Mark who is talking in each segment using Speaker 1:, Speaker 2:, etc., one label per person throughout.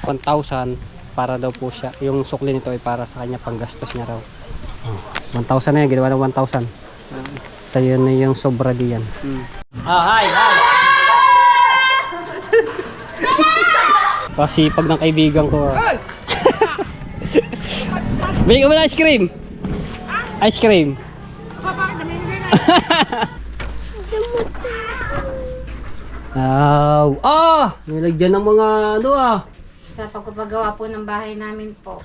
Speaker 1: 1,000 para daw po siya. Yung sukli nito ay para sa kanya, panggastos niya raw. 1,000 na yan, ginawa ng 1,000. Sa'yo na yung sobra diyan. Hi! Pasipag ng kaibigan ko. Bili ko ba ng ice cream? Ice cream. Nilagyan ng mga ano
Speaker 2: Sa pagpapagawa po ng bahay namin po.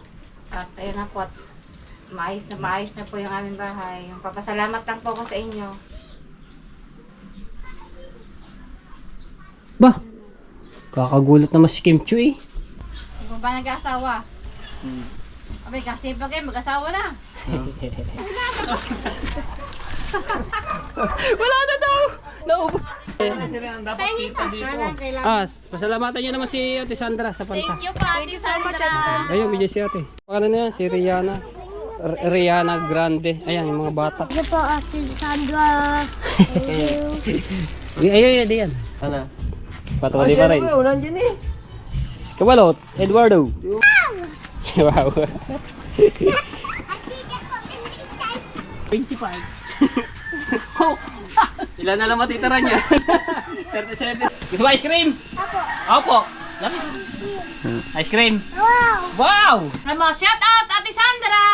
Speaker 2: At ayun na po. Maayos na po yung aming bahay. Yung papasalamat lang po ako sa inyo.
Speaker 1: Bah, kakagulat naman si Kim Chu eh.
Speaker 2: Kung ba nag-asawa? Abay, kasi pa kayo, mag-asawa na.
Speaker 1: Wala na daw! Naubo.
Speaker 2: Thank you, Sandra.
Speaker 1: Pasalamatan niyo naman si Ate Sandra sa panta.
Speaker 2: Thank you po, Ate Sandra.
Speaker 1: Ayun, bigyan si Ate. Pakala na yan, si Rihanna. Rihanna Grande. Ayan, yung mga bata.
Speaker 3: Ito po, Ate Sandra.
Speaker 1: Ayun, yan. Ano? Patuloy pa rin.
Speaker 4: Nandiyan eh.
Speaker 1: Kabalot, Eduardo. Wow. 25. Ilan na lang matitira niya? 37. Gusto mo ice cream? Opo. Ice cream? Wow!
Speaker 2: Ano, shout out, Ate Sandra!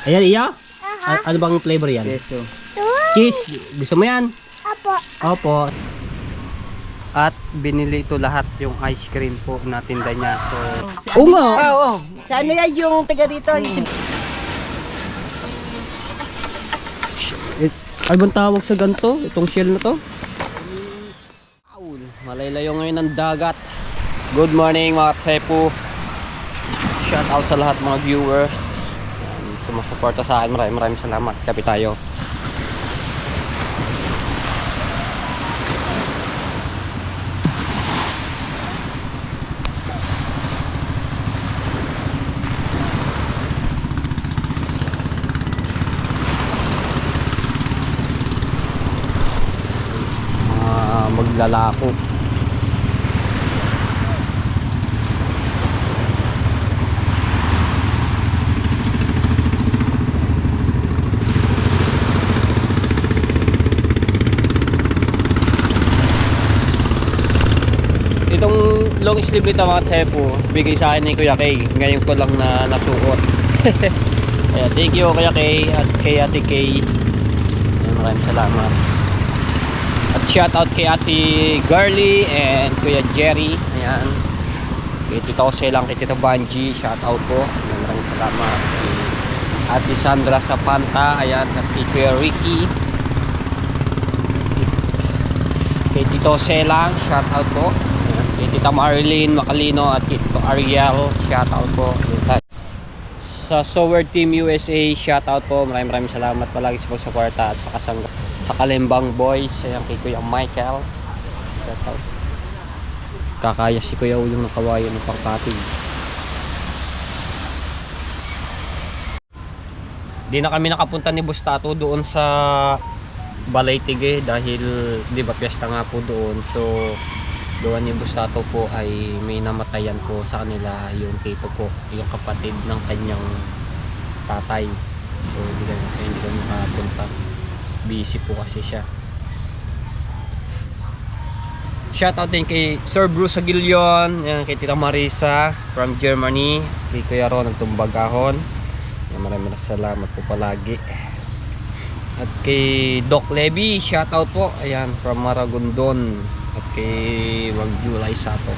Speaker 1: Ayan, iya? Ano bang flavor yan?
Speaker 4: Keso.
Speaker 1: Cheese. Gusto mo yan?
Speaker 3: Apo.
Speaker 1: Opo. At binili ito lahat yung ice cream po na tinda niya. So, oo nga.
Speaker 4: Oo. Sa ano yan yung taga dito?
Speaker 1: Ay bang tawag sa ganito? Itong shell na to? Malaylayo ngayon ng dagat. Good morning mga Tsepu. Shout out sa lahat mga viewers. Sumusuporta sa akin. Maraming salamat. Kapi tayo. Maglalako. Itong long sleeve nito mga Tsepu, bigay sa akin ni Kuya Kay. Ngayon ko lang na nasuot. Kaya thank you Kuya Kay at kay Ate Kay. Maraming salamat. At shout out kay Ate Garly and Kuya Jerry. Ayan. Kay Tito Selang, kay Tito Banji. Shout out po. Maraming salamat. Kay Ate Sandra sa Panta. Ayan. At kay Kuya Ricky. Kay Tito Selang. Shout out po. Ayan. Kay Tita Marilyn Macalino at kay Tito Ariel. Shout out po. Sa Sower Team USA. Shout out po. Maraming salamat palagi sa pagsuporta at sa kasangga. Sa Kalimbang Boys, ayan kay Kuya Michael. Kakaya si Kuya Ulong ng kawayan ng pangkating. Di na kami nakapunta ni Bustato doon sa Balaytige dahil di ba piyesta nga po doon. So doon ni Bustato po ay may namatayan po sa kanila yung tito po, yung kapatid ng kanyang tatay. So hindi kami nakapunta. Busy po kasi siya. Shoutout din kay Sir Bruce Aguilion, kay Tita Marisa from Germany, kay Kuya Ron ng Tumbagahon. Maraming salamat po palagi. At kay Doc Levy, shoutout po. Ayan, from Maragondon. At kay Wag July Sato.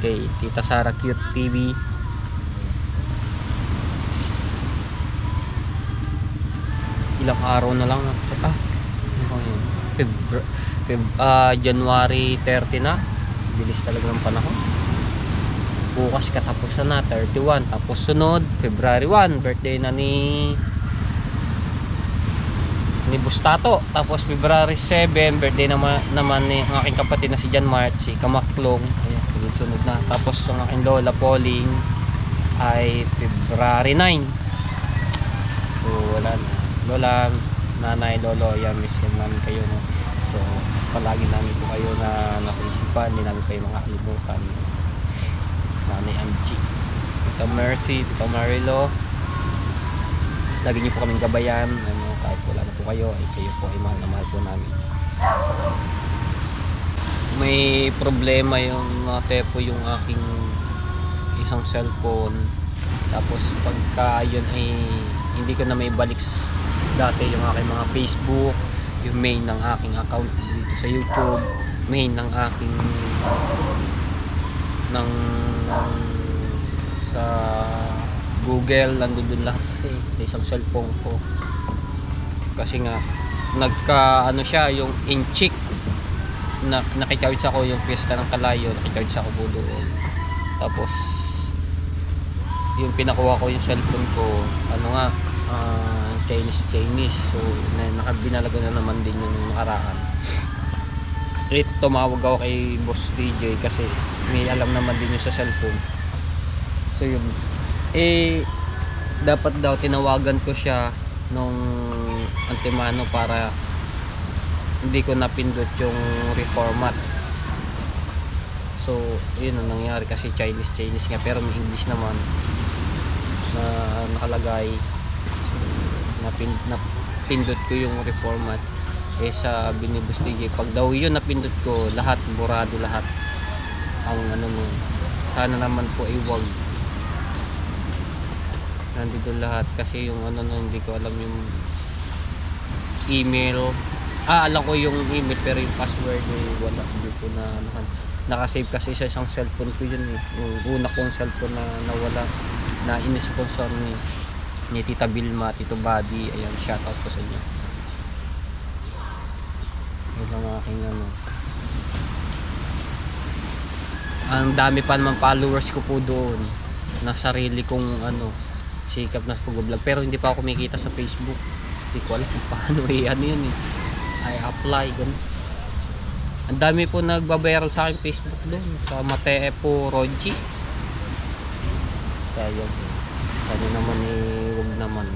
Speaker 1: Kay Tita Sara Cute TV. Ilang araw na lang January 30 na. Bilis talaga ng panahon. Bukas katapusan na 31. Tapos sunod February 1 birthday na ni Bustato. Tapos February 7 birthday naman ni ang aking kapatid na si John Mart, si Kamaklong. Ayan, sunod na. Tapos ang aking lola Pauling ay February 9. So wala na. Lola, nanay, lolo, yan, miss namin kayo, no? So So palagi namin po kayo na nasa isipan, hindi namin kayo makakalimutan. Nanay Angie, Tita Mercy, Tita Marilo, lagi niyo po kaming gabayan, kahit wala na po kayo, ay kayo po ay mahal na mahal po namin. May problema yung tepo yung aking isang cellphone, tapos pagka yun ay hindi ko na may balik dati yung aking mga Facebook, yung main ng aking account dito sa YouTube, main ng aking sa Google, nandun dun lahat kasi sa isang cellphone ko. Kasi nga nagka ano siya, yung in-check na nakicharge ako yung Fiesta ng Kalayo, nakicharge ako po doon. Tapos yung pinakuha ko yung cellphone ko, ano nga, Chinese. So nakabinalaga na naman din yung nakaraan. Tumawag ako kay Boss DJ kasi may alam naman din yung sa cellphone. So yun, dapat daw tinawagan ko siya nung antemano para hindi ko napindot yung reformat. So yun ang nangyari kasi Chinese nga, pero may English naman na nakalagay. So, napindot ko yung reformat. Sabi ni Boss DJ, pag daw yun napindot ko, lahat burado, lahat ang ano mo, sana naman po ay wag nandito lahat. Kasi yung ano no, hindi ko alam yung email, alam ko yung email pero yung password wala, hindi ko na nakasave kasi sa isang cellphone ko yun yung una kong cellphone na nawala, na in-sponsor ni Tita Vilma, Tito Buddy. Ayan, shoutout ko sa inyo. Yun ang aking ano, ang dami pa naman followers ko po doon na sarili kong ano, sikap na pag-vlog, pero hindi pa ako kumikita sa Facebook. Hindi ko alam kung paano ano yun I apply ganun. Ang dami po nagbabayaran sa akin Facebook doon sa Matee po Roji. Sayang, sana naman wag naman.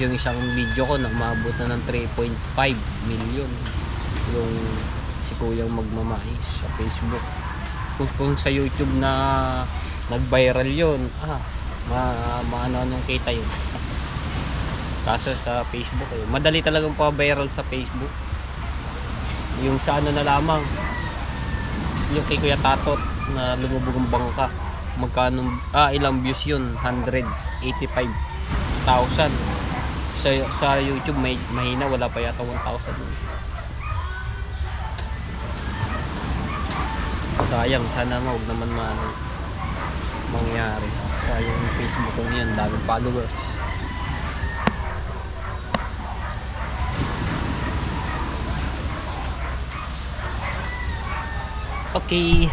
Speaker 1: Yung isang video ko na umabot na ng 3.5 million yung si Kuyang Magmamais sa Facebook. Kung sa YouTube na nag-viral yun, maano-anong kita yun. Kaso sa Facebook madali talagang pa-viral sa Facebook. Yung sa ano na lamang, yung kay Kuya Tatot na lumubog ang bangka, magkano, ilang views yun, 185,000. Sa YouTube may mahina, wala pa yata 1,000. Sayang, sana wag naman mangyari. Sayang yung Facebook kong yan, daming followers. Okay,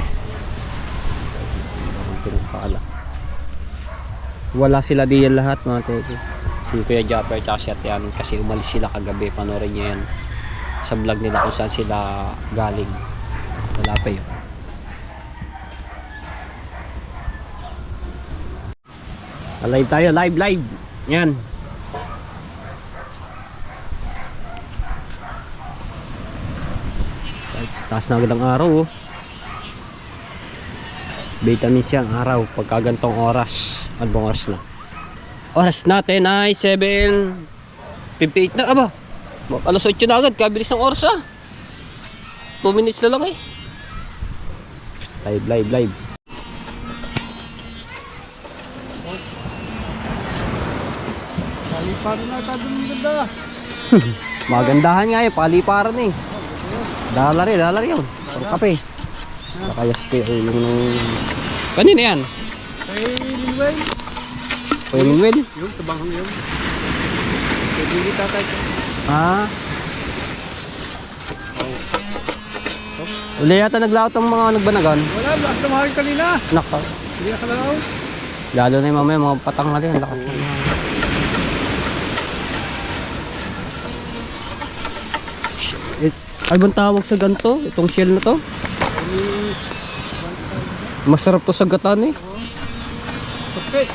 Speaker 1: wala sila diyan lahat mga teki. Si Kuya Japper at si Atian kasi umalis sila kagabi. Panoorin nyo yan sa vlog nila kung saan sila galing. Wala pa yun. Live tayo, live yan. Taas na agad ang araw. Vitamins yan araw pagka gantong oras. Anong oras na? Oras natin ay 7:58 na. Aba, alas 8 na agad. Kabilis ng oras 2 minutes na lang Live.
Speaker 4: Paliparan na tayo ng ganda.
Speaker 1: Magandahan nga paliparan Dalari yun. Puro kape. Nakayas kayo yung kanina yan.
Speaker 4: Kay Linway.
Speaker 1: Kuya Manuel?
Speaker 4: Yung tabanghang yun. Pwede tatay ko.
Speaker 1: Uli yata naglaot ang mga nagbanagan.
Speaker 4: Wala, lakas na mahal kanina.
Speaker 1: Nakas.
Speaker 4: Hindi nakalaw.
Speaker 1: Lalo na yung mamaya mga patangal yan. Lakas na mga. Ay bang tawag sa ganito? Itong shell na to? Masarap to sa gatan
Speaker 4: Okay.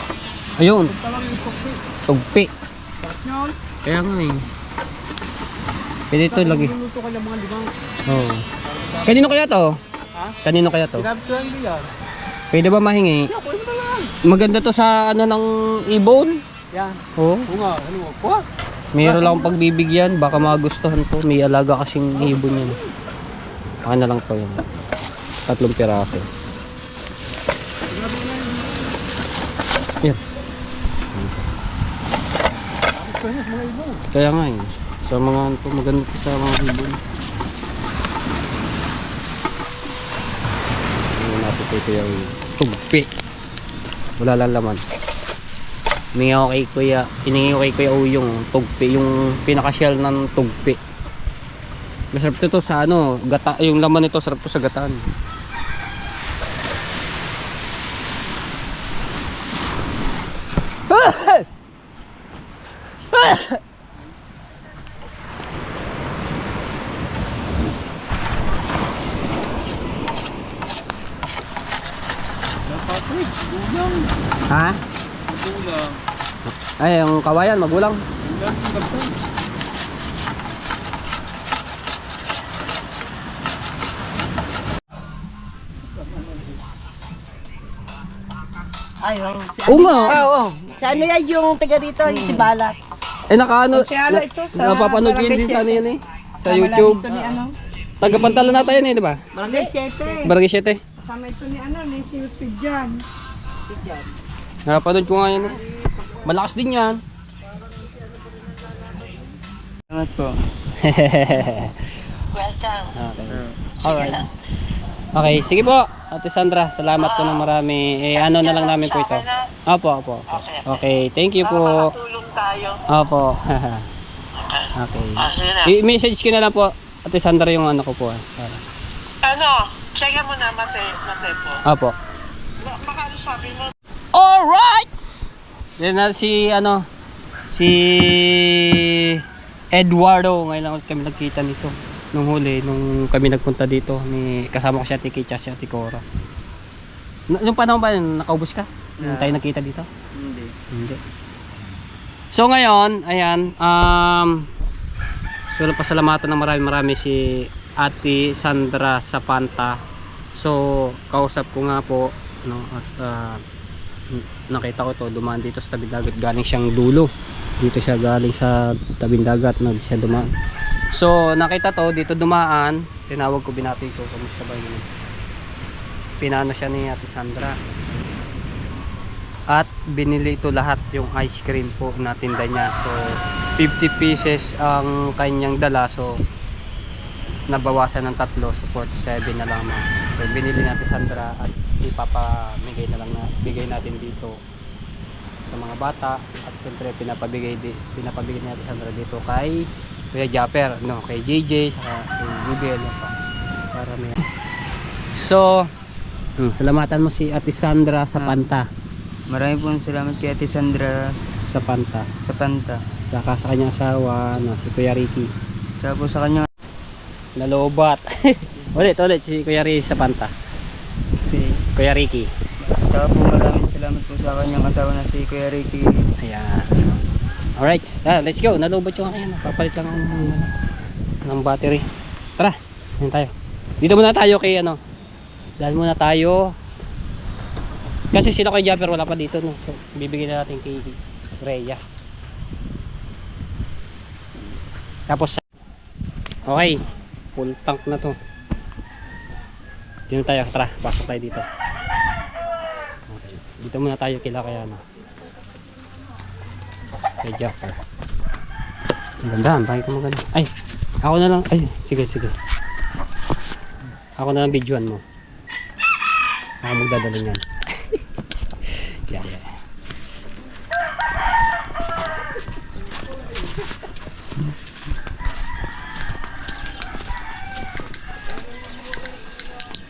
Speaker 1: Ayun,
Speaker 4: Talang yung sukli.
Speaker 1: tugpi.
Speaker 4: Bakit nyon?
Speaker 1: Kaya nga eh. Pwede ito lagi.
Speaker 4: Luluto ka ng mga limang.
Speaker 1: Oo. Kanino kaya to?
Speaker 4: Ha?
Speaker 1: Kanino kaya to?
Speaker 4: Pinabsuhan ko yan.
Speaker 1: Pwede ba mahingi?
Speaker 4: Yeah, kuha mo na lang.
Speaker 1: Maganda to sa ano ng ibon.
Speaker 4: Yan.
Speaker 1: Oo.
Speaker 4: Oo nga, ano mo? Kuha.
Speaker 1: Mayroon lang akong pagbibigyan. Baka magustuhan ko. May alaga kasing ibon yan. Baka na lang to yun. 3 piraso. Yan.
Speaker 4: Gusto niya sa mga ibon.
Speaker 1: Kaya nga eh. Sa mga ano to, maganda to sa mga ibon. Hindi natin ito yung tugpi. Wala lang laman. Hiningi ako kay Kuya, hiningi ko kay Kuya Uyong tugpi, yung pinaka-shell ng tugpi. Masarap to sa ano, gata, yung laman nito sarap to sa gataan.
Speaker 4: Dapat eh, gulang.
Speaker 1: Ha?
Speaker 4: Gulang.
Speaker 1: Ay, yung kawayan, magulang.
Speaker 4: Gulang yung bagsan.
Speaker 3: Ayun.
Speaker 1: Oo nga.
Speaker 3: Oo. Si ano yan yung taga dito, yung si Balat.
Speaker 1: Eh nakaano,
Speaker 3: Si Ala ito sa
Speaker 1: napapanood ko yun din sa ano yan eh. Sa YouTube.
Speaker 3: Ito ni ano?
Speaker 1: Tagapantala na tayo eh, di ba?
Speaker 3: Barangay 7.
Speaker 1: Barangay 7.
Speaker 3: Kasama ito ni ano, ni si Jan.
Speaker 1: Napapanood ko nga yan eh. Malakas din yan.
Speaker 4: Salamat po.
Speaker 3: Welcome.
Speaker 1: Okay. Alright. Okay, sige po. Ate Sandra, salamat po ng marami. Eh, ano na lang namin po ito. Opo, opo. Okay, thank you po.
Speaker 3: Tulong tayo.
Speaker 1: Opo. Okay. I-message ko na lang po, Ate Sandra, yung ano ko po.
Speaker 3: Ano? Check mo na, mate po.
Speaker 1: Opo.
Speaker 3: Baka sabi mo.
Speaker 1: Alright! Yan na si, ano, si Eduardo. Ngayon lang ulit kami nagkita nito. Nung huli, nung kami nagpunta dito, kasama ko si Ate Kay at si Ate Cora. Nung panahon ba yun, nakaubos ka? Nung tayo nagkita dito?
Speaker 4: Hindi.
Speaker 1: Hindi. So ngayon, ayan, so pasalamatan ng marami si Ate Sandra Sapanta. So, kausap ko nga po, no, at nakita ko to, dumaan dito sa tabing dagat, galing siyang dulo. Dito siya galing sa tabing dagat, no, siya dumaan. So, nakita to, dito dumaan, tinawag ko, binati ko, kamusta ba yun? Pinano siya ni Ate Sandra. At binili ito lahat yung ice cream po na tinda niya. So, 50 pieces ang kanyang dala. So, nabawasan ng 3, so 47 na lamang. So, binili natin Sandra at ipapamigay na lang na bigay natin dito sa mga bata. At siyempre pinapabigay natin Sandra dito kay Kuya Japper, no, kay JJ, saka kay Bibel para may. So, salamatan mo si Ate Sandra Sapanta.
Speaker 5: Marami pong salamat kay Ate Sandra
Speaker 1: Sapanta.
Speaker 5: Sapanta.
Speaker 1: Saka sa kanyang asawa, no, si Kuya Ricky.
Speaker 5: Tapos sa kanya
Speaker 1: Nalobat. ulit si Kuya Ricky Sapanta.
Speaker 5: si
Speaker 1: Kuya Ricky.
Speaker 5: Tsaka po maraming salamat po sa kanyang asawa na si Kuya Ricky.
Speaker 1: Ayan. Alright, let's go. Nalobat yung akin. Papalit lang ng battery. Tara, yan tayo. Dito muna tayo kay ano. Dahil muna tayo. Kasi sila kay Japper wala pa dito, no. So, bibigyan na natin kay Rhea. Tapos okay, full tank na to. Dito tayo, tara, pasok tayo dito. Okay. Dito muna tayo kila kaya no. Kay Japper. Magandaan, bakit ka maganda? Ay, ako na lang. Ay, sige. Ako na lang videoan mo. Ako magdadala niyan. Yeah.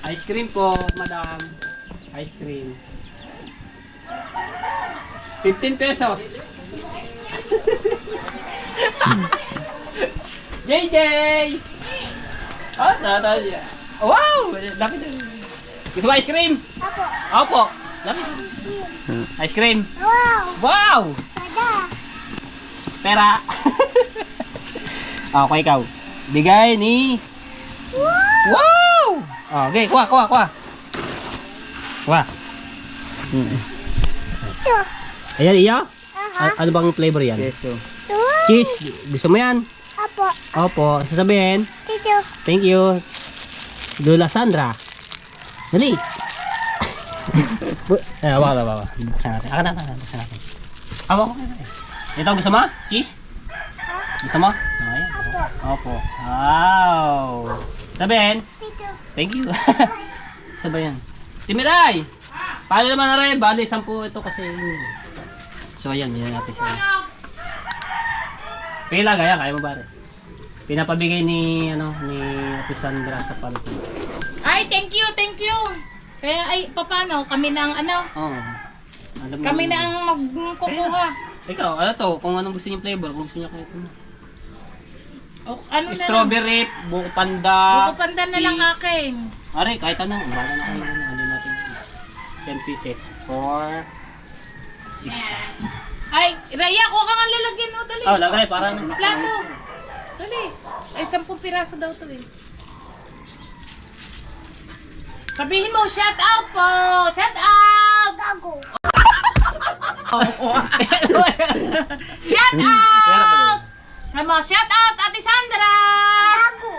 Speaker 1: Ice cream po, madam. Ice cream. 15 pesos. JJ! Oh, wow! Lapit. Gusto mo ice cream? Opo. Lapit. Ice cream. Wow! Pera. Okay, ikaw. Bigay ni... Wow! Okay, kuha. Kuha. Ayan, iyo? Ano bang flavor yan?
Speaker 5: Keso.
Speaker 1: Cheese. Gusto mo yan? Opo. Sasabihin? Thank you. Lola Sandra. Dali. Bawa. Buksan natin. Buksan natin. Awa ko. Ito, gusto mo? Cheese? Gusto mo? Ayan. Opo. Wow. Sabihin? Thank you. Sabihin. Timiray! Paano naman na rin? Bali, 10 ito kasi. So, ayan. Yan natin siya. Pila, kaya mo ba rin? Pinapabigay ni Ate Sandra sa palto.
Speaker 6: Ay, thank you. Kaya ay, paano? Kami na ang ano?
Speaker 1: Oo. Alam mo
Speaker 6: Kami
Speaker 1: naman.
Speaker 6: na ang magkukuha.
Speaker 1: Ikaw, ano to? Kung anong gusto niyo flavor, kung gusto niyo kayo ito.
Speaker 6: O, ano na lang?
Speaker 1: Strawberry, buko panda.
Speaker 6: Buko panda na lang akin.
Speaker 1: Are, kahit ano. Bahala na kayo. Ano natin. 10 pieces. 4, 6.
Speaker 6: Ay, Raya, kuha ka nga lalagyan mo. Dali.
Speaker 1: Oh, lagay para ano.
Speaker 6: Plato. Dali. Ay, 10 piraso daw to eh. Sabihin mo, shout out po! Shout out! Gago! Shout out! Ay mo, shout out, Ate Sandra! Gago!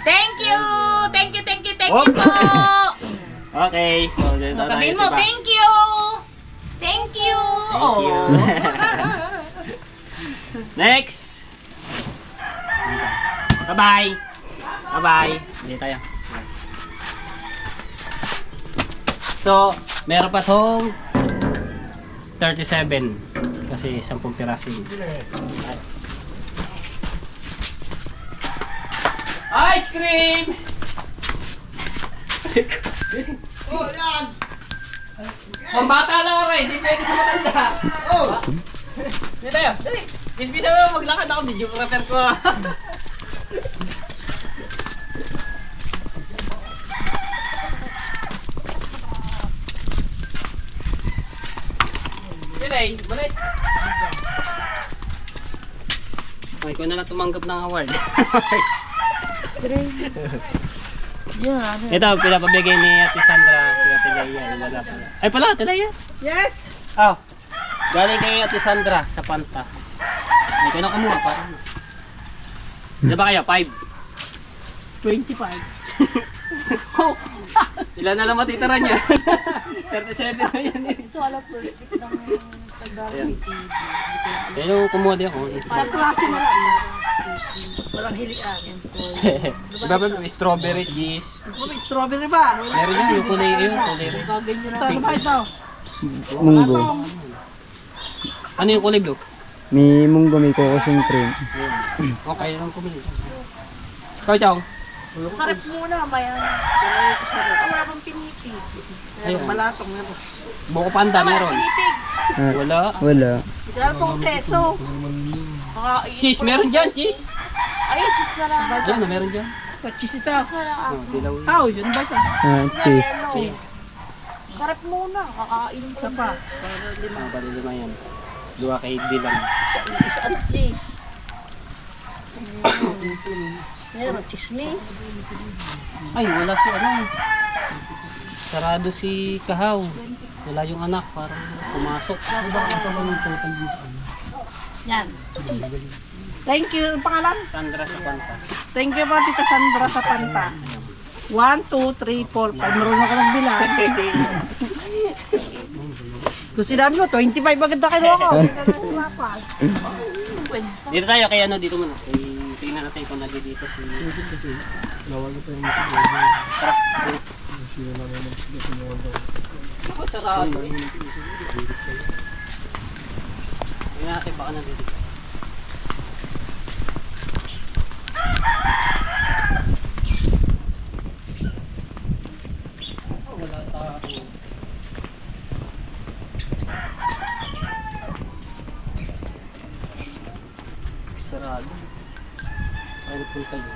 Speaker 6: Thank you po!
Speaker 1: Okay. So, dito tayo
Speaker 6: Sabihin
Speaker 1: sa
Speaker 6: mo,
Speaker 1: iba.
Speaker 6: thank you! Thank you!
Speaker 1: Thank you. Next. Bye-bye. Bye-bye. Hindi tayo. So, meron pa tong 37 kasi 10 piraso yun. Ice cream! Oh, yan! Pambata lang rin, hindi pwede sa matanda. Oh! Hindi tayo, dali. Bisa mo maglakad ako, videographer ko. Dali, balis. Okay, ko na lang tumanggap ng award. Ito, pinapabigay ni Ate Sandra, kay Ate Leia. Wala pala. Ay pala, Ate Leia.
Speaker 6: Yes!
Speaker 1: Oh, galing kay Ate Sandra sa Panta. May ka na kumuha, parang. Ilan ba kayo? 5? 25. Oh, ilan na lang matitira niya? 37 na yan eh. Ito alam po. Ayan yung kumuha din ako.
Speaker 6: Sa klase na lang. Walang hilian.
Speaker 1: Iba ba may strawberry juice?
Speaker 6: May strawberry ba?
Speaker 1: Meron yan, yung kulay yun.
Speaker 6: Ito, ano ba ito?
Speaker 5: Munggo.
Speaker 1: Ano yung kulay blue?
Speaker 5: May munggo, may kokosing cream.
Speaker 1: Okay lang kumili. Ikaw, Chow.
Speaker 2: Sarap muna, bayan. Wala pang pinipig.
Speaker 1: Ayun.
Speaker 6: Malatong na ito.
Speaker 1: Buko panda meron.
Speaker 5: Ah,
Speaker 1: Wala.
Speaker 5: wala.
Speaker 6: Kaya pong keso.
Speaker 1: Cheese, meron dyan, cheese.
Speaker 2: Ayun, cheese na lang.
Speaker 1: Yan, meron dyan.
Speaker 6: Cheese ito.
Speaker 2: Cheese na lang.
Speaker 1: Oh, dilaw.
Speaker 6: Oh, yun ba ito?
Speaker 5: Cheese.
Speaker 1: Cheese.
Speaker 2: Sarap muna, kakain
Speaker 6: Isa pa.
Speaker 1: Ah, bali 5 yan. 2 kay Dylan.
Speaker 6: Cheese at cheese. Meron chismis.
Speaker 1: Ay, wala si ano. Sarado si Kahaw. Wala yung anak, parang pumasok.
Speaker 6: Yan. Cheese. Thank you. Ang pangalan?
Speaker 1: Sandra sa Panta.
Speaker 6: Thank you po, Tita Sandra sa Panta. 1, 2, 3, 4, 5. Marunong ka ng bilang. Kung sinabi mo, 25 agad na kinuha ko.
Speaker 1: Dito tayo, kay ano, dito muna. Tingnan natin kung nandito si... Tara. Ako, sarado eh. Tingnan natin baka nandito. Oh, wala tao. sarado. Saan punta yun?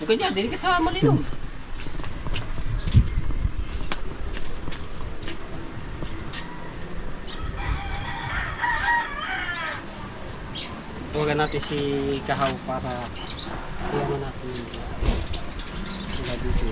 Speaker 1: Okay dyan, dili ka sa Malinom. Huwagan natin si Kahaw para iyaman natin yung dito.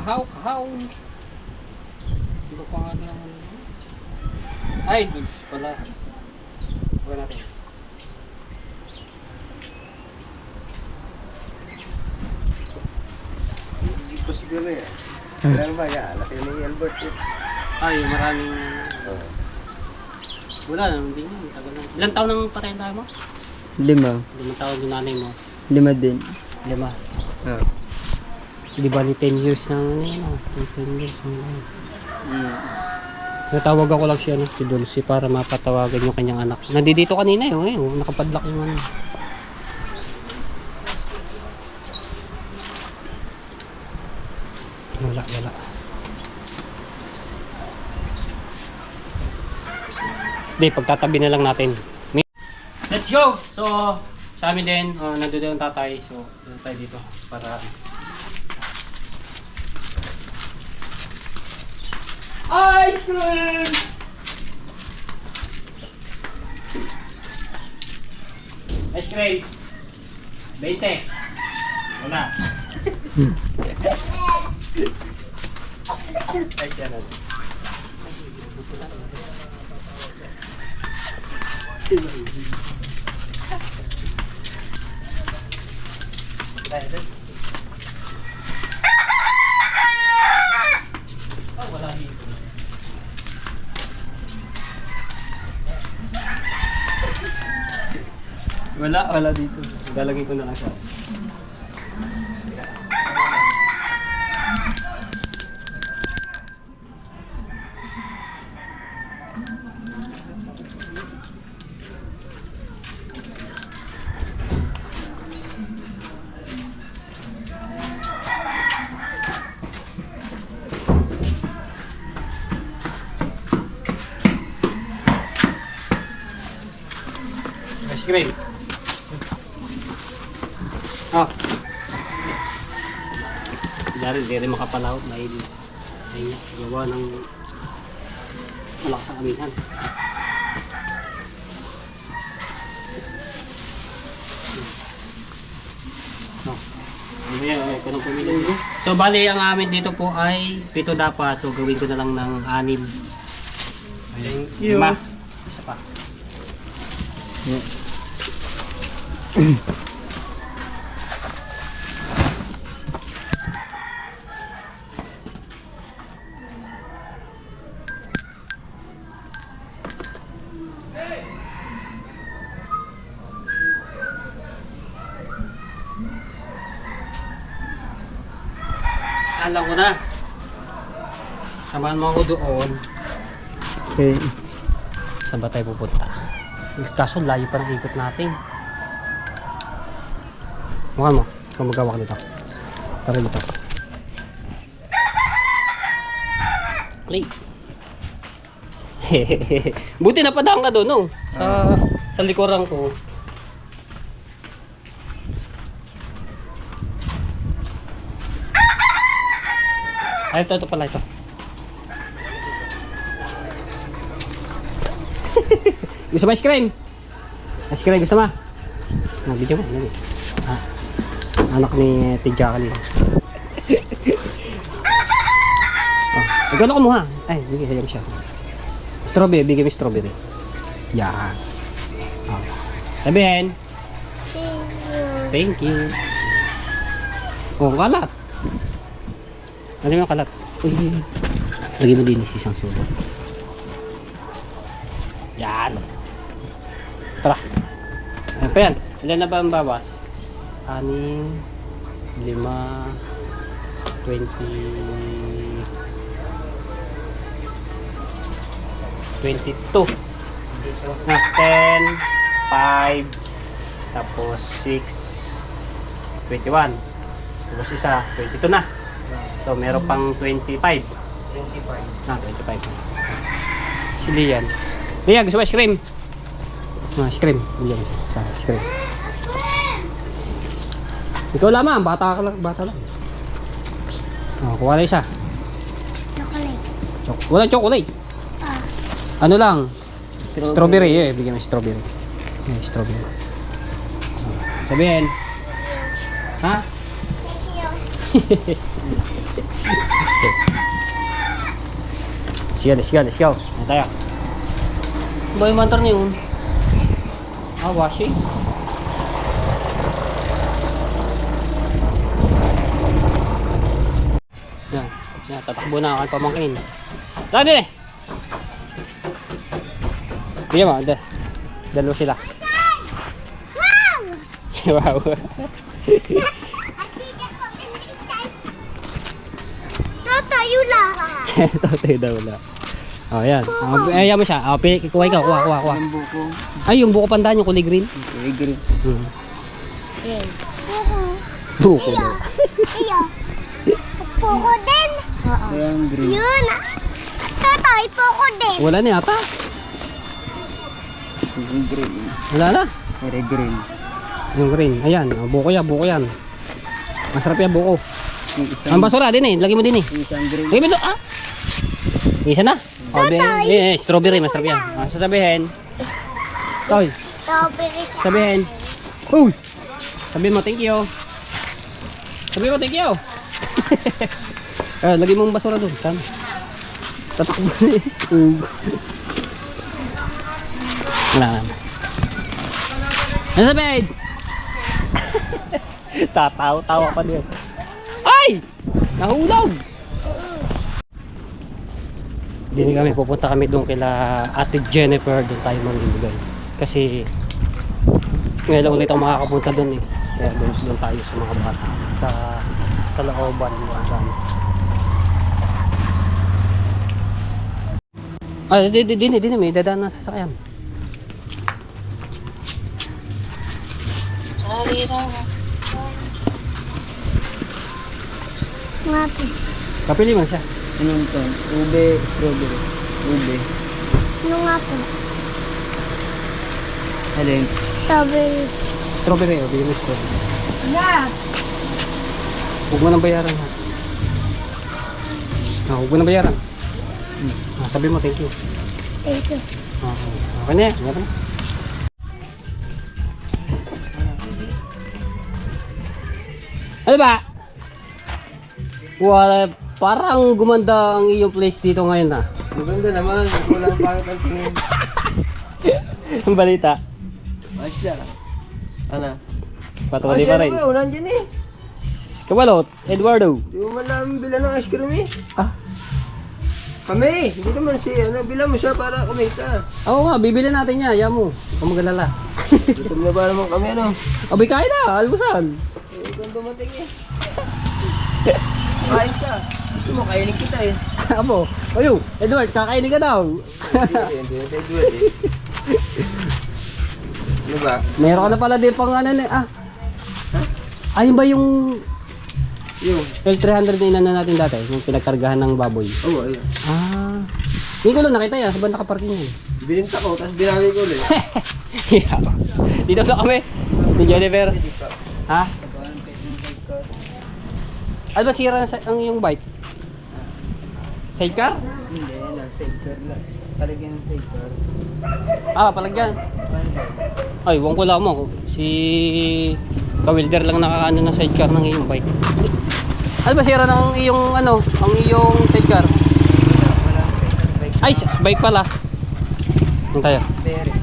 Speaker 1: Kahaw. Hindi ko pa nga naman. Ay, dudes pala. Huwag natin.
Speaker 4: Ito siguro yan. Kailan ba yan? Laki ni Albert yun.
Speaker 1: Ay, maraming... Wala naman din yun. Tagal na. Ilang taon nang patayin tayo mo?
Speaker 5: 5.
Speaker 1: 5 taon yung nanay mo.
Speaker 5: 5 din.
Speaker 1: 5.
Speaker 5: Oo.
Speaker 1: Di ba 10 years na ano yun? 10 years na ano. Natawag ako lang siya, si Dulce, para mapatawagan yung kanyang anak. Nandito kanina yun, nakapadlock yung ano. Wala. Hindi, pagtatabi na lang natin. Let's go! So, sa amin din, nandito yung tatay. So, dito tayo dito para... Ice cream! Ice cream! 20. Wala. Ay, siya na. Oh, wala dito. Wala dito. Lalagay ko na lang siya. Ice cream. Oh. Dari di rin makapalawot na hindi. Ayun niya, gawa ng malakas ang amihan. Oh. Ano yan, ikaw nang pumili. So bali ang amin dito po ay 7 dapat. So gawin ko na lang ng 6. Thank you. 5. Isa pa. Alam ko na. Samahan mo ako doon.
Speaker 5: Okay.
Speaker 1: Saan ba tayo pupunta? Kaso layo pa ng ikot natin. Mukha mo. Ikaw magawa ka nito. Tara dito. Play. Buti napadaan ka doon, no? Sa likuran ko. Ay, ito pala ito. Gusto mo ice cream? Ice cream, gusto mo? Video mo. Anak ni Tidja kanina. Ikaw na kumuha. Ay, bigay sa'yo siya. Strawberry, bigay mo strawberry. Yan. Sabihin. Thank you. Oh, kalat. Ano yung kalat? Uy, lagi mo din isang sulot. Yan. Tara. Ano pa yan? Ilan na ba ang bawas? 6, 5, 20, 22. Na, 10, 5, tapos 6, 21. Tapos isa, 22 na. So, meron pang 25. 25. Ah, 25. Si Lian. Lian, gusto mo ice cream? Ah, ice cream. Lian, sa ice cream. Ikaw lamang, bata ka lang, bata lang. Oh, kuha na isa.
Speaker 7: Chocolate.
Speaker 1: Wala chocolate. Ano lang? Strawberry, eh. Bigyan mo yung strawberry. Eh, strawberry. Oh, sabihin. Ha? Let's go, let's go, let's go. Ano tayo? Boy, mantar niyo. Ah, washi. Yan, yan, tatakbo na ako ang pamangkin. Dali! Bigyan mo, dalawa sila.
Speaker 7: Wow!
Speaker 1: Wow!
Speaker 7: Tatayo lang.
Speaker 1: Tatay daw wala. Oh, yan. Ayan mo siya. Oh, kuha ikaw, kuha.
Speaker 5: Yung buko.
Speaker 1: Ay, yung buko pandan, yung kulay green.
Speaker 5: Kulay green.
Speaker 1: Buko daw.
Speaker 7: Iyo. Poko din.
Speaker 5: Yung green.
Speaker 7: Yun. Tatay, poko din.
Speaker 1: Wala na yata.
Speaker 5: Yung green.
Speaker 1: Wala na.
Speaker 5: Kulay green.
Speaker 1: Yung green. Ayan. Oh, buko yan. Masarap yan, buko.
Speaker 5: Yung isang,
Speaker 1: Ang basura din eh. Lagi mo din eh.
Speaker 5: yung isang green.
Speaker 1: Lagi mo doon. Ah! Isa na. Oh, strawberry. Masarap yan. Sasabihin. Toy.
Speaker 7: Strawberry.
Speaker 1: Sabihin. Uy! Sabihin mo, thank you. Sabihin mo, thank you. Lagi mo ang basura doon. Tama. Tatakbo na eh. Wala na. Ano sabihin? Tatawa pa din. Ay! Nahulog! Dini kami, pupunta kami doon kila Ate Jennifer, doon tayo mamimigay. Kasi ngayon lang ulit ako makakapunta doon eh. Kaya doon tayo sa mga bata. Sa looban. Ay, di may dadaan na sasakyan.
Speaker 7: Ngati.
Speaker 1: Kapili mo siya.
Speaker 5: Anong to? Ube, strawberry. Ube.
Speaker 7: Ano nga po?
Speaker 5: Alin?
Speaker 7: Strawberry.
Speaker 1: Strawberry, bigyan mo strawberry.
Speaker 6: Yeah.
Speaker 1: Huwag mo nang bayaran ha. Huwag mo nang bayaran. Sabi mo, thank you.
Speaker 7: Thank you.
Speaker 1: Okay na yan. Meron na. Ano ba? Wala, parang gumanda ang iyong place dito ngayon ha.
Speaker 5: Maganda naman. Walang pangit ang tingin.
Speaker 1: Ang balita.
Speaker 5: Ayos na. Ano?
Speaker 1: Patuloy pa rin.
Speaker 5: Ulan dyan eh.
Speaker 1: Kabalot, Eduardo.
Speaker 5: Di mo man lang bilan ng ice cream eh.
Speaker 1: Ah,
Speaker 5: Kami, hindi naman bilan mo siya para kumita.
Speaker 1: oo nga, bibili natin niya. Ayaw mo. Huwag magalala.
Speaker 5: Gutom na ba naman kami ano?
Speaker 1: Abay, kain na. Almusal.
Speaker 5: Kung dumating eh. Kain ka. Gusto mo, kainin kita eh.
Speaker 1: Amo. Ayo, Edward, kakainin ka daw.
Speaker 5: Hindi Edward eh. Ano ba?
Speaker 1: Meron ka na pala din pang ano na. Ayun ba yung
Speaker 5: Yung.
Speaker 1: L300 na inano natin dati? Yung pinagkargahan ng baboy.
Speaker 5: Oo, ayun.
Speaker 1: Ah. Hindi ko lang nakita yan. Saan nakaparking yan?
Speaker 5: Bininta ko, tapos binawi ko ulit.
Speaker 1: Dito na kami. Ni Jennifer. Ha? Ano ba sira na ang yung bike? Sidecar?
Speaker 5: Hindi, ano, sidecar lang. Palagyan ng sidecar.
Speaker 1: Ah, palagyan. Ay, wong ko lang mo. Si ka-welder lang nakakaano ng sidecar ng iyong bike. Ano ba sira ng iyong ano, ang iyong sidecar? Ay, bike pala. Yung tayo.
Speaker 5: Pero,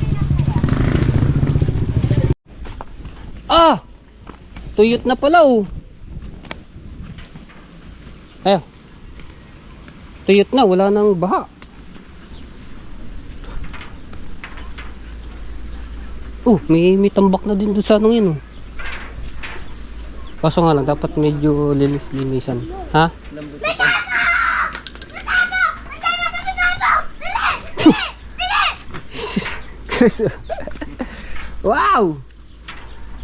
Speaker 1: Ah! Tuyot na pala oh. Ayo. Tuyot na, wala nang baha. Oh, may tambak na din doon sa anong yun oh. Kaso nga lang, dapat medyo linis-linisan. Ha? Wow!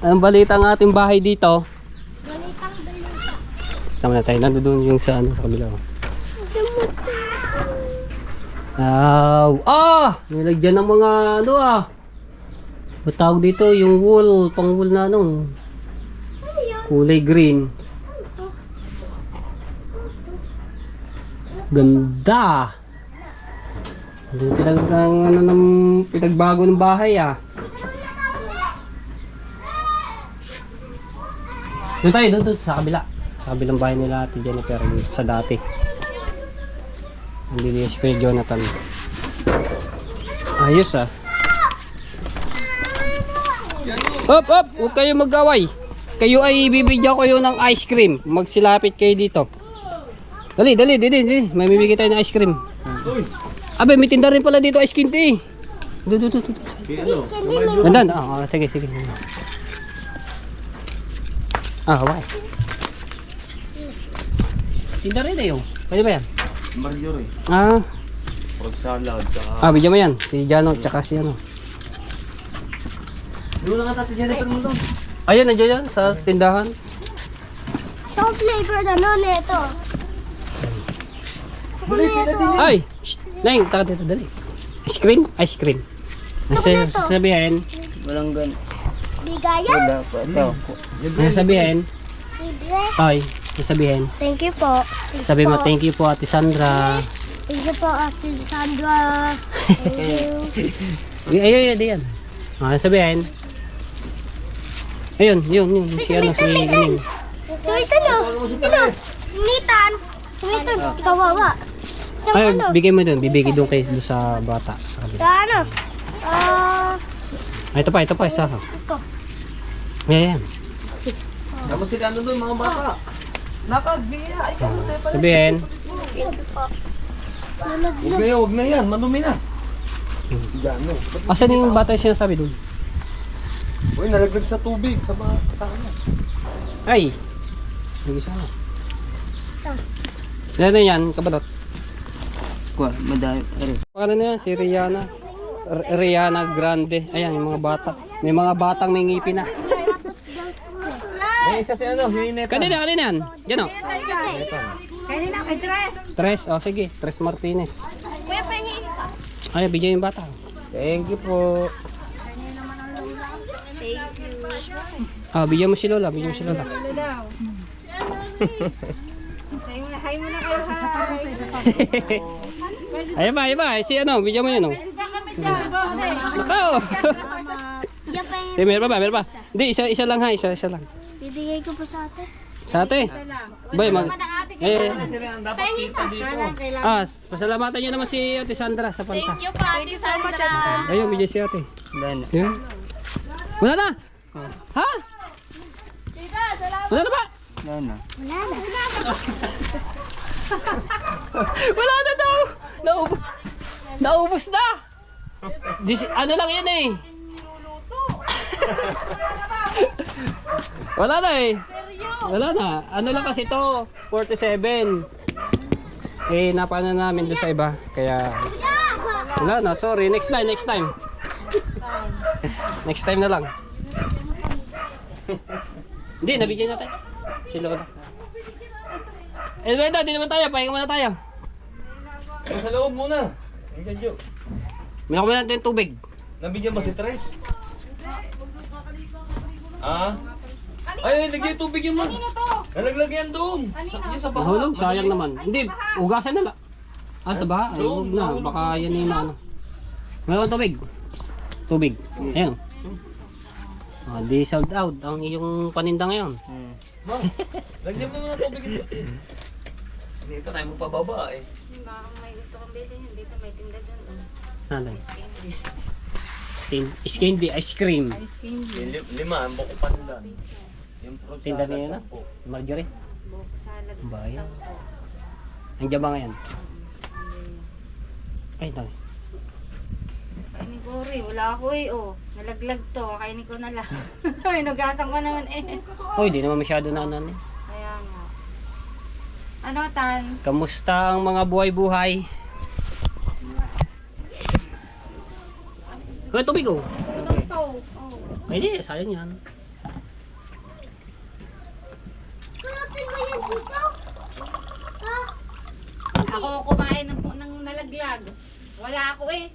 Speaker 1: Ang balita ng ating bahay dito. Tama na tayo, nandoon yung sa ano sa kabila. Wow! Ah! Nilagyan ng mga ano ah. Matawag dito yung wool, pang wool na ano. Kulay green. Ganda! Pinagbago ng bahay ah. Doon tayo, doon sa kabila. Sa kabilang bahay nila Ate Jennifer sa dati. Hindi si Kuya Jonathan. Ayos ah. Op, op! Huwag kayo mag-away. Kayo ay bibigyan ko yun ng ice cream. Magsilapit kayo dito. Dali. May bibigyan tayo ng ice cream. Abe, may tinda rin pala dito ice cream tea. Doon. Dandan. Sige. Hawak. Tinda rin na yun. Pwede ba yan?
Speaker 5: Mario eh. Pork salad.
Speaker 1: Bigyan mo yan. Si Jano, tsaka si ano. Doon lang ka Ate Jennifer mo doon. Ayun, nandiyan yan sa tindahan.
Speaker 7: Itong flavor na nun ito.
Speaker 1: Ay! Shh! Neng, taka dito, dali. Ice cream? Ice cream. Sabihin.
Speaker 5: Walang gan.
Speaker 7: Bigayan.
Speaker 5: Wala pa. Ito.
Speaker 1: Sabihin.
Speaker 7: Libre.
Speaker 1: Ay, sabihin.
Speaker 7: Thank you po.
Speaker 1: Sabi mo, thank you po Ate Sandra.
Speaker 7: Thank you po, Ate Sandra. Thank you.
Speaker 1: Ayun, yan. Sabihin. Ayun, yun. Si ano, si Ining.
Speaker 7: Tumitan o. Ito. Tumitan. Kawawa.
Speaker 1: Ay, bigay mo doon. Bibigay doon kayo doon sa bata. Sa kabila.
Speaker 7: Sa ano?
Speaker 1: Ay, ito pa. Isa.
Speaker 7: Ito.
Speaker 1: Yan.
Speaker 5: Dapat sila ano doon mga bata.
Speaker 6: Nakagbiya. Ikaw mo tayo pala.
Speaker 1: Sabihin.
Speaker 5: Huwag na yan. Manumi na. Gano.
Speaker 1: Asan yung bata yung sinasabi doon?
Speaker 5: Uy, nalaglag sa tubig. Sa mga kasama.
Speaker 1: Ay! Nag-isa na.
Speaker 7: Saan?
Speaker 1: Ano yan, kabalot?
Speaker 5: Kuha, madami.
Speaker 1: Pakala na yan, si Rihanna. Rihanna Grande. Ayan, yung mga bata. May mga batang may ngipin na.
Speaker 5: May isa si ano, si Neto.
Speaker 1: Kanina yan. Diyan o.
Speaker 6: Kanina kay Tres.
Speaker 1: Tres, sige. Tres Martinez.
Speaker 7: Kuya, pahingin isa.
Speaker 1: Ay, bigyan yung bata.
Speaker 5: Thank you po.
Speaker 1: Bigyan mo si Lola.
Speaker 2: Hi mo na kayo, hi.
Speaker 1: Ayan ba. Si ano, bigyan mo yun o. Nakaw.
Speaker 7: Yan pa yung
Speaker 1: Sige, meron pa. Hindi, isa lang ha. Isa lang.
Speaker 7: bibigay ko po sa ate.
Speaker 1: Sa ate. Bay,
Speaker 7: Pahingin isa.
Speaker 1: pasalamatan nyo naman si Ate Sandra sa panta.
Speaker 7: Thank you po, Ate Sandra.
Speaker 1: Ayun, bigyan si ate.
Speaker 5: Wala na.
Speaker 1: Yun. Wala na? Ha? Wala na ba?
Speaker 5: Wala na.
Speaker 1: Wala na daw! Naubos na! Ano lang yan eh? Wala na eh. Wala na. Ano lang kasi to 47. Napano namin doon sa iba. Kaya wala na. Sorry. Next time. Next time na lang. Hindi, nabigyan natin. Si Lola. Edwardo, di naman tayo. Pahinga muna tayo.
Speaker 5: Sa loob muna. Ang Jo.
Speaker 1: Minako muna natin yung tubig.
Speaker 5: Nabigyan ba si Tres? Ay, lagyan tubig yung man. Nalaglag yan doon. Sa baha.
Speaker 1: Nahulog, sayang naman. Hindi, ugasan na lang. Sa baha. Ay, huwag na. Baka yan yung ano. Mayroon tubig. Tubig. Ayan. Di sold out ang iyong paninda ngayon.
Speaker 5: Lagyan mo muna tubig ito. Dito tayo magpababa eh.
Speaker 2: Baka may gusto kong bilhin yun. Dito may tinda dyan.
Speaker 1: Nalay. Candy ice cream.
Speaker 5: Lima, ang buko pandan. Yung
Speaker 1: Tinda niya na. Marjorie.
Speaker 2: Buko salad.
Speaker 1: Bayan.
Speaker 2: 10.
Speaker 1: Nandiyan ba ngayon? Ay, dami.
Speaker 2: Kainin ko rin. Wala ako eh. Oh, nalaglag to. Kainin ko na lang. Inugasan ko naman eh.
Speaker 1: Hoy, di naman masyado na ano.
Speaker 2: Kaya nga. Ano, Tan?
Speaker 1: Kamusta ang mga buhay-buhay? Hoy, tubig oh.
Speaker 2: Ito to. Oh.
Speaker 1: Pwede, sayang yan.
Speaker 2: Ako kumain ng nalaglag. Wala ako eh.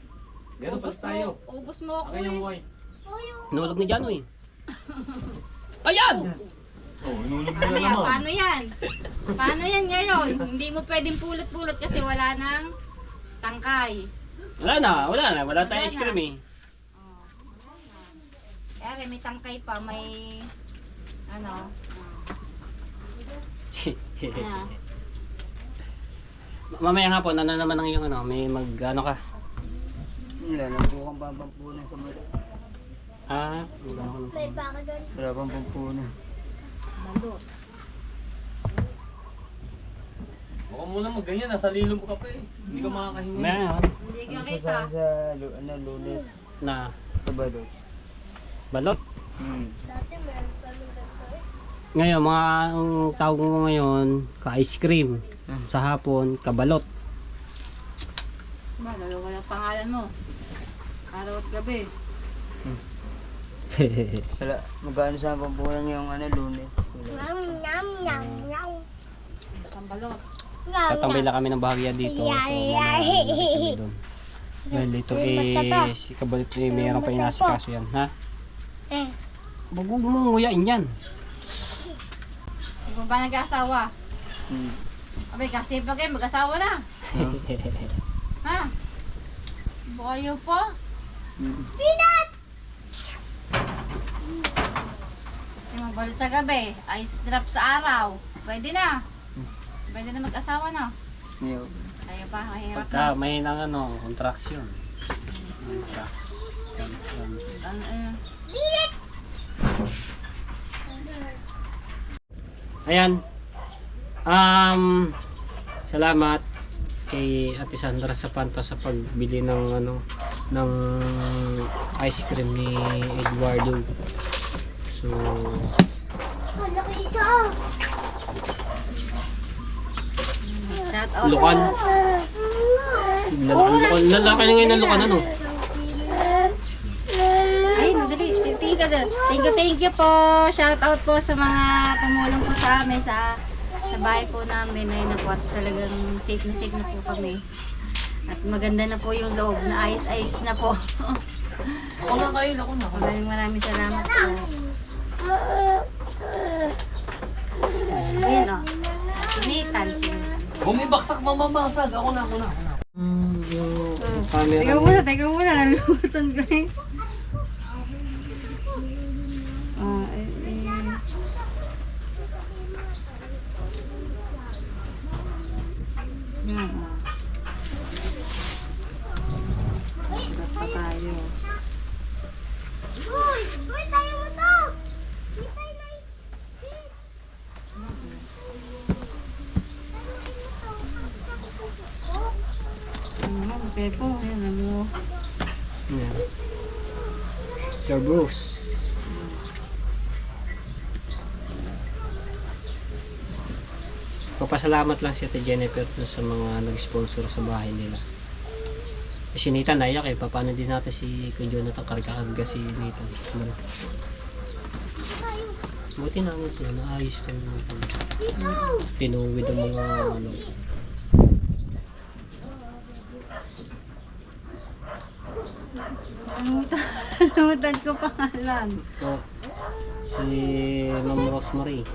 Speaker 5: Dito, pas tayo.
Speaker 2: Ubus mo ako
Speaker 5: Akin yung
Speaker 2: eh.
Speaker 5: boy.
Speaker 1: Nulog ni Jano eh. Ayan!
Speaker 5: Oh, inulog mo
Speaker 2: Ano
Speaker 5: na
Speaker 2: yan?
Speaker 5: naman.
Speaker 2: Paano yan? Paano yan ngayon? Hindi mo pwedeng pulot-pulot kasi wala nang tangkay.
Speaker 1: Wala tayong
Speaker 2: Wala
Speaker 1: ice cream eh.
Speaker 2: Kaya may tangkay pa, may ano. Ano?
Speaker 1: Mamaya hapon, ano naman ang yung ano, may mag ano ka?
Speaker 4: Wala lang po kang pampampunan sa mga.
Speaker 1: Wala ako ng
Speaker 7: May baka doon.
Speaker 4: Wala pang pampunan.
Speaker 2: Balot.
Speaker 5: Huwag mo lang magganyan, nasa lilong ka pa eh. Hindi ka makakahinga.
Speaker 1: Mamaya yun,
Speaker 2: Hindi ka
Speaker 4: Sa
Speaker 2: kita.
Speaker 4: Lunes
Speaker 1: na
Speaker 4: sa balot.
Speaker 1: balot.
Speaker 7: Dati meron sa lugar ko eh.
Speaker 1: Ngayon, mga ang tawag ko ngayon, ka-ice cream. Sa hapon, kabalot.
Speaker 2: Ba, dalawa yung pangalan mo. Araw at gabi.
Speaker 4: Wala, magkano sa pampunan yung Lunes? Wala.
Speaker 7: Nyam, nyam, nyam, nyam.
Speaker 2: Pambalot.
Speaker 7: Nyam,
Speaker 1: Tatambay
Speaker 7: nyam.
Speaker 1: lang kami ng bahagya dito. So, mamaya kami doon. Dahil ito si kabalot eh, mayroon pa inasikaso yan, ha?
Speaker 7: Eh.
Speaker 1: Bago mo nguyain yan.
Speaker 2: Hindi mo ba nag-asawa? Abay, kasi pa kayo, mag-asawa na. Ha? Bayo pa?
Speaker 7: Peanut!
Speaker 2: Hindi mo balot sa gabi. Ice drop sa araw. Pwede na. Pwede na mag-asawa na.
Speaker 4: Yo.
Speaker 2: Kaya pa, mahirap na.
Speaker 1: Pagka may nang ano, contraction.
Speaker 2: Ano, eh.
Speaker 1: Ayan. Salamat kay Ate Sandra sa Panta sa pagbili ng ano ng ice cream ni Eduardo. So,
Speaker 7: Malaki siya.
Speaker 2: Shout out.
Speaker 1: Lukan. Lalaki na ngayon ng Lukan ano.
Speaker 2: Ay, madali. Thank you po. Shout out po sa mga tumulong po sa amin sa bahay po namin. Ayun na po at talagang safe na po kami. At maganda na po yung loob na ice na po.
Speaker 5: Ako na kayo, ako na.
Speaker 2: Maraming salamat po. Ayun o. Sinitan.
Speaker 5: Bumibaksak, mamabasag. Ako na.
Speaker 1: Yung camera.
Speaker 2: Teka muna. Nalulutan ko eh. Yan. Sulat pa tayo.
Speaker 7: Uy! Uy, tayo mo to! Hitay na
Speaker 2: Pepo, yan ano.
Speaker 1: Yan. Sir Bruce. Papasalamat lang si Ate Jennifer dun sa mga nag-sponsor sa bahay nila. Si Nathan naiyak eh. Paano din natin si kay Jonathan karga si Nathan. Ano? Buti na ano ito. Naayos ko na ito. Tinuwid ang mga ano.
Speaker 2: Namutan ko pangalan.
Speaker 1: Ito. Si Ma'am Rosemary.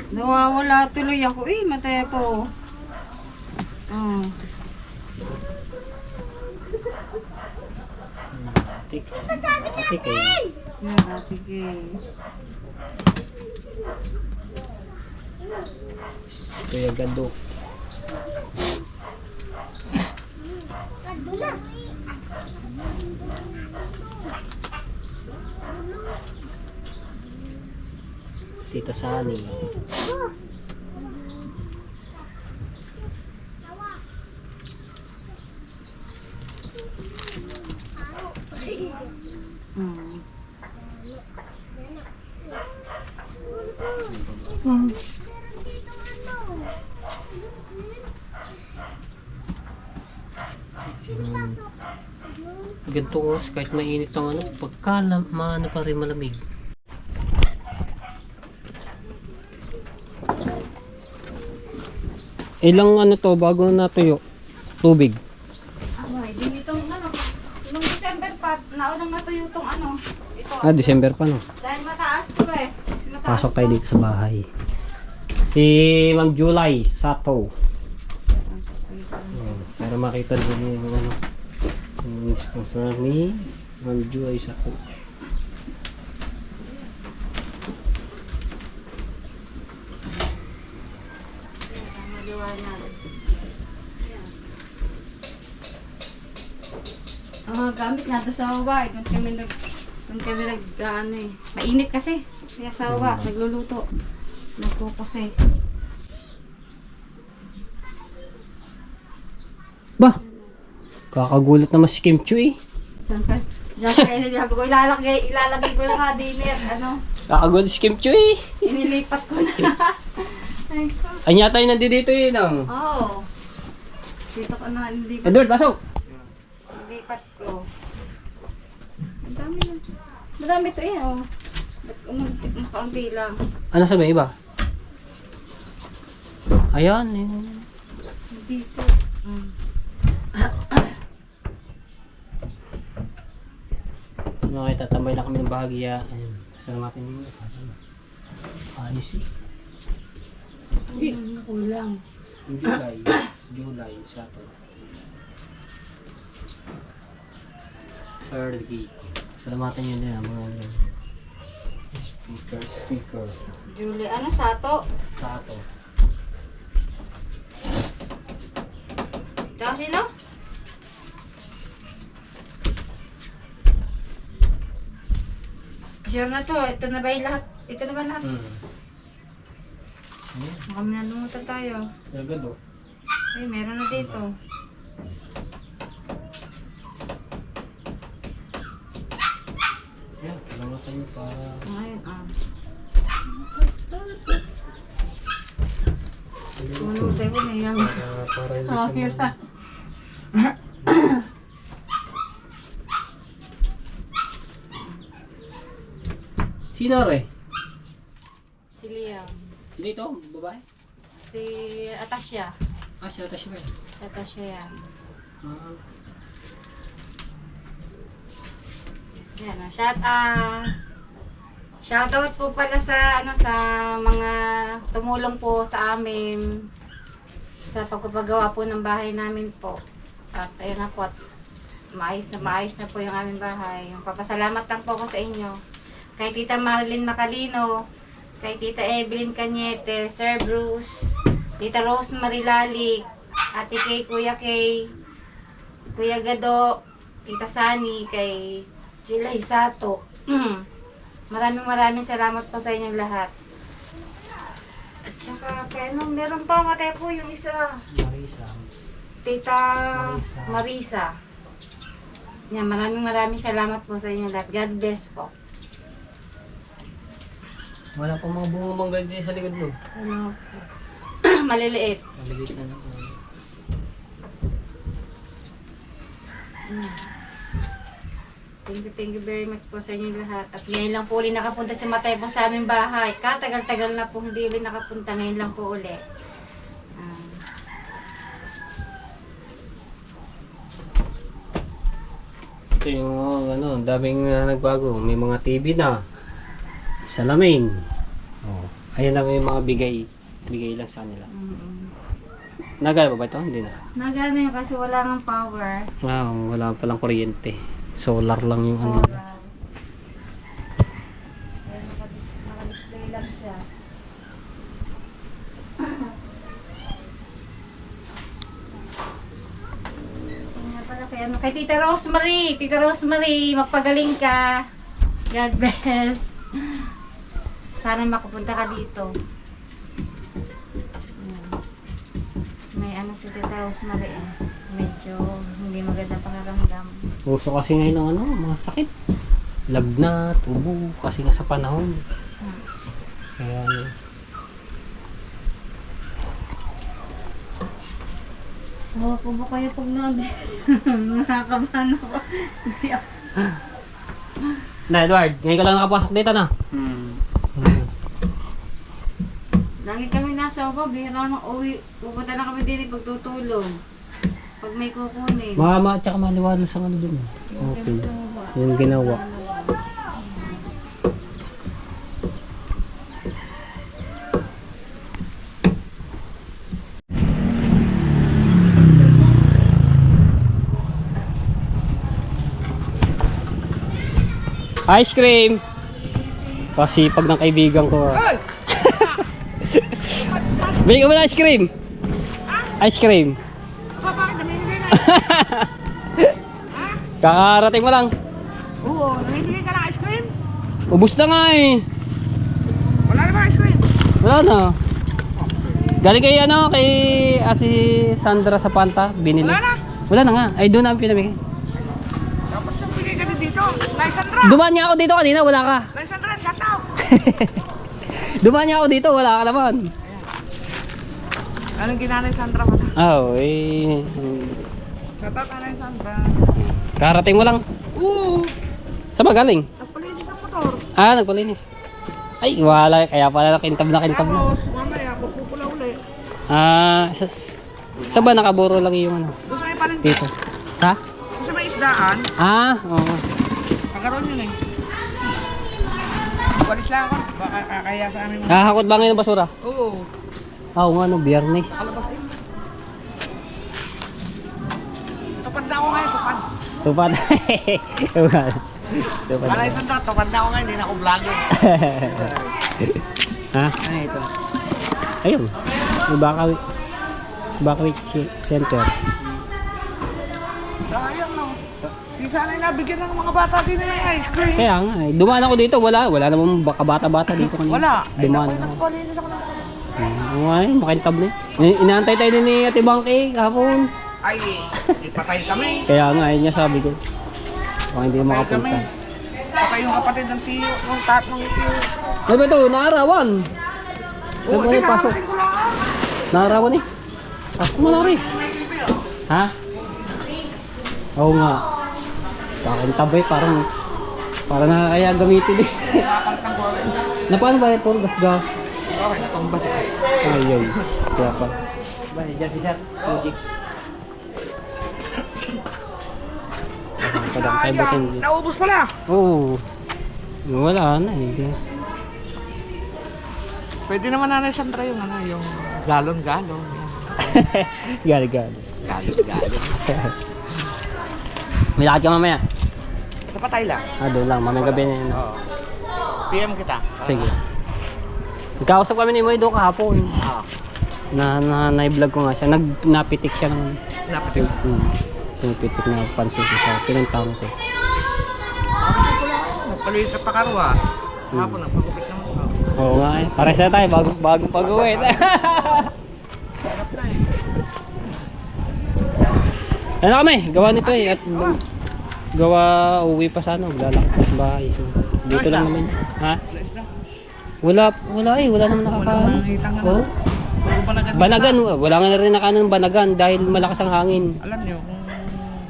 Speaker 2: Nawawala tuloy ako eh, matepo. Oh.
Speaker 1: Atik. Atik eh.
Speaker 2: Yan, sige.
Speaker 1: Kuya Gado.
Speaker 7: Kadula.
Speaker 1: Tita Sani. Ganito oras kahit mainit ang ano, pagka maano pa rin malamig. Ilang ano to bago natuyo? Tubig.
Speaker 2: Ay, din itong ano, nung December pa, naunang natuyo itong ano, ito.
Speaker 1: Ah, December pa no.
Speaker 2: Dahil mataas to eh. Kasi mataas
Speaker 1: Pasok tayo dito sa bahay. Si Ma'am July Sato. Para makita din yung ano, yung sponsor ni Ma'am July Sato.
Speaker 2: Ang gamit natin sa bahay, doon kami ano eh. Mainit kasi. Kaya sa baba, nagluluto. Nagkukos eh.
Speaker 1: Bah! Kakagulat naman si Kim Chu eh.
Speaker 2: Saan ka? Diyan kaya ko ilalagay ko yung dinner. Ano?
Speaker 1: Kakagulat si Kim Chu eh.
Speaker 2: Inilipat ko na. Ay ko.
Speaker 1: Ay yata yung nandito yun ang.
Speaker 2: Oo. Dito ko na, hindi ko.
Speaker 1: Edward, pasok!
Speaker 2: Nilipat ko. Ang dami na. Marami to eh, oh. Ba't makaunti lang?
Speaker 1: Ano sabi iba? Ayan. Ayan.
Speaker 2: Dito.
Speaker 1: Okay, tatambay na kami ng bahagya. Ayun. Salamatin nyo. Ayos eh.
Speaker 2: Kulang.
Speaker 1: Yung July. July, Sato. Sergey. Salamatin nyo din ang mga speaker.
Speaker 2: Julie, ano sato?
Speaker 1: Sato.
Speaker 2: Tsaka sino? Sure na to. Ito na ba yung lahat? Ito na ba lahat? Kami nalumutan tayo.
Speaker 1: Agad oh.
Speaker 2: Ay, meron na dito.
Speaker 1: Yan, salamatan nyo para...
Speaker 2: Ayun, Nalumutan ko na yung
Speaker 1: para hindi siya Sino re?
Speaker 2: Si Liam.
Speaker 1: Dito, babae?
Speaker 2: Si Atasha.
Speaker 1: Ah, siya ata siya.
Speaker 2: Atasha yan.
Speaker 1: Ah.
Speaker 2: Yan, shoutout po pala sa sa mga tumulong po sa amin sa pagpapagawa po ng bahay namin po. At ayun na po, at maayos na po yung aming bahay. Yung papasalamat lang po ako sa inyo. Kay Tita Marilyn Macalino, kay Tita Evelyn Cañete, Sir Bruce, Tita Rose Marilali, Ate Kay, Kuya Kay, Kuya Gado, Tita Sani, kay July Sato. Maraming salamat po sa inyong lahat. At saka, kaya meron pa matay po yung isa.
Speaker 1: Marisa.
Speaker 2: Tita Marisa. Yan, maraming salamat po sa inyong lahat. God bless po.
Speaker 1: Wala pang mga bunga mangga din sa likod mo.
Speaker 2: Ano? Maliliit.
Speaker 1: Maliit na lang.
Speaker 2: Thank you very much po sa inyong lahat. At ngayon lang po uli nakapunta si Matay po sa aming bahay. Katagal-tagal na po hindi uli nakapunta. Ngayon lang po uli.
Speaker 1: Ito yung ano, daming nagbago. May mga TV na. Salamin. Oh. Ayan na may mga bigay lang sa kanila. Nagaya ba ito? Hindi na.
Speaker 2: Nagano yun kasi wala ng power.
Speaker 1: Ah, wala palang kuryente. Solar lang yung ano.
Speaker 2: Solar. Kaya naka-display lang siya. Kay Tita Rosemary, magpagaling ka. God bless. Sana makapunta ka dito. May ano si Tita Rosemary eh. Medyo hindi maganda pakiramdam.
Speaker 1: Uso kasi ngayon ng ano, mga sakit. Lagnat, ubo, kasi nga sa panahon. Kaya ano.
Speaker 2: Oo po ba kayo pag nakakabahan ako?
Speaker 1: Na, Edward, ngayon ka lang nakapasok dito na.
Speaker 2: Lagi kami nasa upa, bihira nang uwi. Pupunta na kami din pagtutulog. Pag may kukunin.
Speaker 1: Mama, tsaka maliwanag sa ano dun. Okay. Yung ginawa. Ice cream! Pasipag ng kaibigan ko. Bigyan mo ng ice cream! Ice cream! Kakarating mo lang.
Speaker 6: Oo, namimigay ka ng ice cream?
Speaker 1: Ubus na nga eh.
Speaker 6: Wala naman ice cream.
Speaker 1: Wala na. Galing kay ano, kay si Sandra sa Panta, binili.
Speaker 6: Wala na.
Speaker 1: Wala na nga. Ay doon namin pinamigay.
Speaker 6: Dapat nang bigay ka na dito. Nay Sandra.
Speaker 1: Dumaan niya ako dito kanina, wala ka.
Speaker 6: Nay Sandra, shout out.
Speaker 1: Dumaan niya ako dito, wala ka naman.
Speaker 6: Anong ginanay Sandra mo na?
Speaker 1: Oh, eh.
Speaker 6: Shout out na Nay Sandra.
Speaker 1: Karating mo lang.
Speaker 6: Oo.
Speaker 1: Saan ba galing?
Speaker 6: Nagpalinis ang motor.
Speaker 1: Ah, nagpalinis. Ay, wala. Kaya pala nakintab na.
Speaker 6: Tapos, mamaya, pupupula uli.
Speaker 1: Ah, saan ba nakaburo lang yung ano?
Speaker 6: Doon sa may palengke.
Speaker 1: Dito. Ha?
Speaker 6: Doon sa may isdaan.
Speaker 1: Ah, oo.
Speaker 6: Pagkaroon yun eh. Walis lang ako. Baka kakaya sa amin mga...
Speaker 1: Kakakot ba ngayon ng basura?
Speaker 6: Oo.
Speaker 1: Oo nga, no, biyernes.
Speaker 6: Alabas din. Tupad na ako ngayon, tupad.
Speaker 1: Tupad. Tupad. Tupad.
Speaker 6: Alay Sandra, tupad na ako ngayon, hindi na ako vlogger.
Speaker 1: Ha?
Speaker 6: Ano ito?
Speaker 1: Ayun. Yung Bakawi Center.
Speaker 6: Sayang no. Si sana'y nabigyan ng mga bata din ng ice cream.
Speaker 1: Kaya nga, eh, dumaan ako dito, wala namang bata-bata dito kanina.
Speaker 6: Wala. Ay,
Speaker 1: Dumaan
Speaker 6: naku,
Speaker 1: ako.
Speaker 6: nagpalinis ako ng...
Speaker 1: Ay, makintab na eh. Inaantay tayo din ni Ate Bangke kahapon.
Speaker 6: Ay, ipatay kami.
Speaker 1: Kaya nga, yun niya sabi ko. Baka hindi
Speaker 6: Patay kami.
Speaker 1: makapunta.
Speaker 6: Patay yung kapatid ng tiyo, ng tiyo.
Speaker 1: Ano ba ito? Naarawan.
Speaker 6: Oo,
Speaker 1: Ano ba
Speaker 6: hindi
Speaker 1: yung pasok?
Speaker 6: kakarating ko lang.
Speaker 1: Naarawan eh. Pasok mo lang rin. Ha? Oo nga. Kakintab eh, parang nakakaya gamitin eh. Na paano ba yan? Puro gas-gas.
Speaker 6: Okay, natumbat eh.
Speaker 1: Ayun. Kaya pa. Bye, dyan si Sir. Magic. Kadang kay Bating.
Speaker 6: Sayang, naubos pala.
Speaker 1: Oo. Wala na eh.
Speaker 6: Pwede naman Nanay Sandra yung ano, yung galon-galon.
Speaker 1: Gali.
Speaker 6: Galon-galon.
Speaker 1: May lakad ka mamaya.
Speaker 6: Sa patay lang.
Speaker 1: Ah, doon lang. Mamayang gabi na yun.
Speaker 6: Oo. PM kita.
Speaker 1: Sige. Nagkausap kami ni Moy doon kahapon.
Speaker 6: Ah.
Speaker 1: Na-vlog ko nga siya. Napitik siya ng...
Speaker 6: Napitik.
Speaker 1: Pitik na panso ko sa pinuntahan ko.
Speaker 6: Ako ko lang. Nagpaluin sa pakarwa. Hapon, nagpagupit naman ko.
Speaker 1: Oo nga eh. Pares na tayo. Bagong pag-uwi.
Speaker 6: Sarap na eh.
Speaker 1: Ano kami? Gawa nito eh. At gawa uwi pa sa ano. Maglalakad pa sa bahay. So, dito lang naman. Ha?
Speaker 6: Alas na.
Speaker 1: Wala eh. Wala naman nakakaano.
Speaker 6: nakikita nga.
Speaker 1: Oh.
Speaker 6: Puro banagan.
Speaker 1: Banagan. Wala nga na rin nakaano ng banagan dahil malakas ang hangin.
Speaker 6: Alam niyo, kung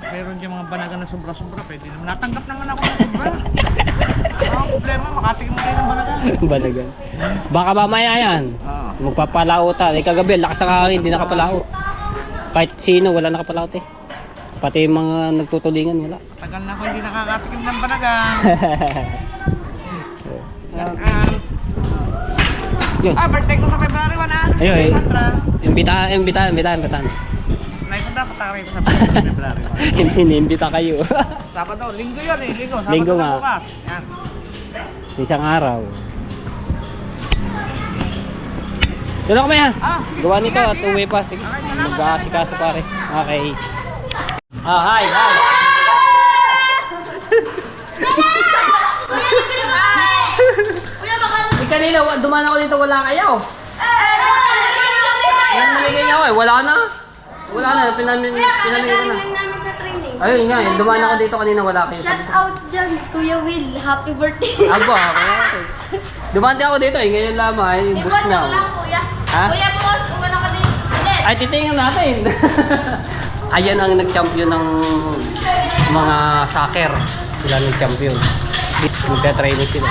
Speaker 6: meron dyan mga banagan na sobra-sobra, pwede naman. Natanggap naman ako ng sobra. Ang problema, makatikim mo kayo ng banagan.
Speaker 1: Banagan. Baka mamaya yan.
Speaker 6: Oo.
Speaker 1: Magpapalautan. Eh kagabi, lakas ang hangin, hindi nakapalaot. Kahit sino, wala nakapalaot eh. Pati yung mga nagtutulingan, wala.
Speaker 6: Tagal na ako hindi nakakatikim ng banagan.
Speaker 1: Yun.
Speaker 6: Birthday ko sa February 1
Speaker 1: Ayun eh.
Speaker 6: Sandra.
Speaker 1: Imbitahan.
Speaker 6: Nay Sandra, patawin ko sa February 1.
Speaker 1: Inimbita kayo.
Speaker 6: Sabado, linggo yun eh, linggo. Sabado
Speaker 1: Linggo
Speaker 6: na
Speaker 1: nga.
Speaker 6: bukas. Yan.
Speaker 1: Isang araw. Dito kami ha. Gawa nito at uwi pa. Sige. Mag-aasikaso pare. Okay. Hi. Kanina, dumaan ako dito, wala kayo. Ano nilagay niya ako eh? Wala na. Pinamigay ko na.
Speaker 2: namin sa training.
Speaker 1: Ayun nga, dumaan ako dito kanina, wala kayo.
Speaker 7: Shout out dyan, Kuya Will. Happy birthday.
Speaker 1: Abo, okay. Dumaan din ako dito ngayon lamang, yung bus niya.
Speaker 7: Kuya.
Speaker 1: Ha?
Speaker 7: Kuya, bukas, umano ka din ulit.
Speaker 1: Ay, titingnan natin. Ayan ang nag-champion ng mga soccer. Sila nag-champion. Nagka-training sila.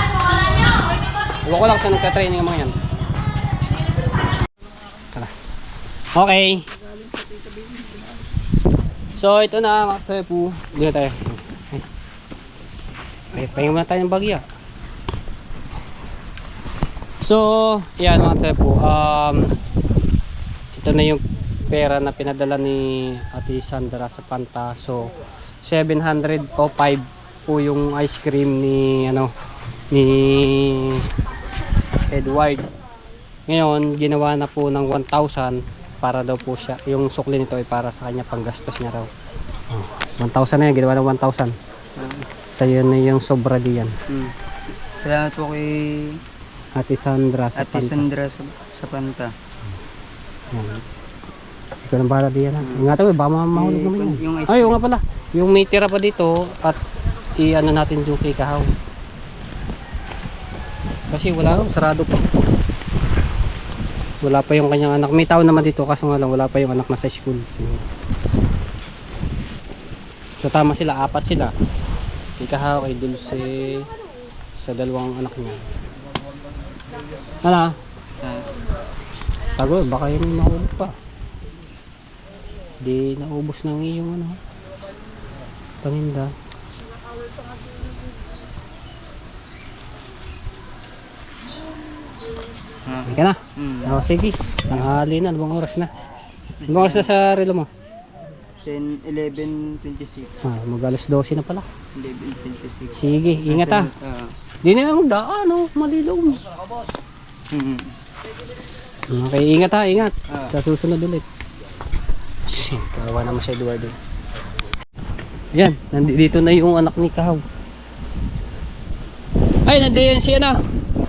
Speaker 1: Iwan ko lang sa nagka-training ang mga yan. Tara. Okay. So, ito na mga tepu. Dito tayo. Okay, pahinga muna tayo ng bagya. So, yan mga tepu. Ito na yung pera na pinadala ni Ate Sandra sa Panta. So 705 po yung ice cream ni Edward. Ngayon ginawa na po ng 1,000 para daw po siya, yung sukli nito ay para sa kanya, panggastos niya raw. 1,000 na yan, ginawa ng 1,000. Sa'yo na yung sobra diyan.
Speaker 8: Salamat po kay
Speaker 1: Ate Sandra sa
Speaker 8: Ate
Speaker 1: Panta.
Speaker 8: Sandra sa Panta.
Speaker 1: Yan. Ikaw nang bahala diyan ha. Ingatan mo, baka mahulog naman yan.
Speaker 8: Yung ice
Speaker 1: Ay, oo nga pala. Yung may tira pa dito at i-ano natin yung kay Kahaw. Kasi wala lang, sarado pa. Wala pa yung kanyang anak. May tao naman dito kaso nga lang wala pa yung anak na sa school. So tama sila, 4 sila. Kay Kahaw, kay Dulce, sa dalawang anak niya. Ano? Tago, baka yung mahulog pa. Di naubos ng iyong paninda. Hindi ka na? Oh, sige. Tanghali na. Anong oras na? Anong oras na sa relo mo?
Speaker 8: 11:26.
Speaker 1: Mag alas 12 na pala.
Speaker 8: 11:26.
Speaker 1: Sige, ingat ha. Di na lang daan, malilong. Okay, ingat ha, ingat. Sa susunod ulit. Kawawa naman si Eduardo. Yan, nandito na yung anak ni Kahaw. Ay, nandiyan si ano.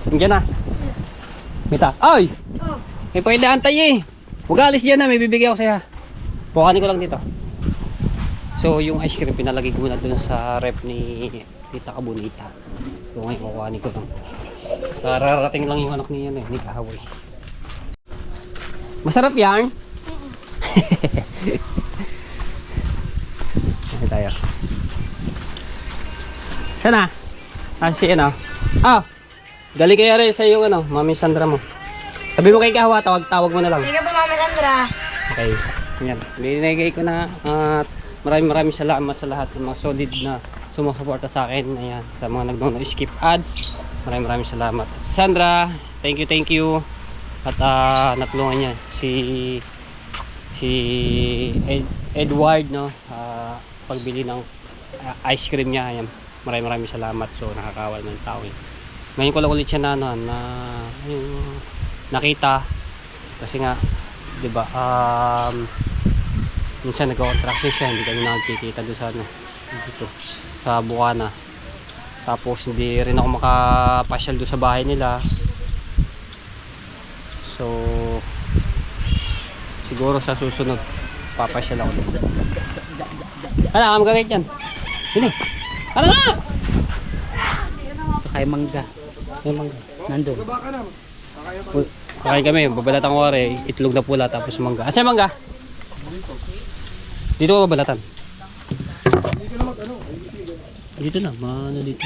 Speaker 1: Nandiyan na. Mita. Ay! May pwede antay eh. Huwag alis dyan na, may bibigyan ako sa'yo. Pukanin ko lang dito. So, yung ice cream pinalagay ko muna dun sa rep ni Tita Kabunita. So, ngayon kukuhanin ko lang. Kararating lang yung anak niya ni Kahaw eh. Masarap yan? Ano tayo? Sana? Si ano? Gali kaya rin sa yung Mami Sandra mo. Sabi mo kay Kahawa, tawag mo na lang.
Speaker 7: Hindi ka ba, Mama Sandra?
Speaker 1: Okay. Yan. Binigay ko na at maraming salamat sa lahat ng mga solid na sumusuporta sa akin. Ayan, sa mga nagno-skip ads. Maraming salamat. Sandra, thank you. At natulungan niya si Edward pagbili ng ice cream niya. Ayan. Maraming salamat. So nakakawal ng tao. Ngayon ko lang ulit siya na yung nakita kasi nga 'di ba minsan nag-contraction siya, hindi kami nakikita doon sa dito sa Bukana. Tapos hindi rin ako makapasyal doon sa bahay nila. So siguro sa susunod papasyal ako doon. Ano magagay diyan? Sini. Ano na?
Speaker 8: Kay Mangga.
Speaker 1: Ay mangga.
Speaker 8: Nandun.
Speaker 1: Kakain kami, babalatan ko rin, itlog na pula tapos mangga. Asa mangga? Dito ko babalatan. Dito na, dito.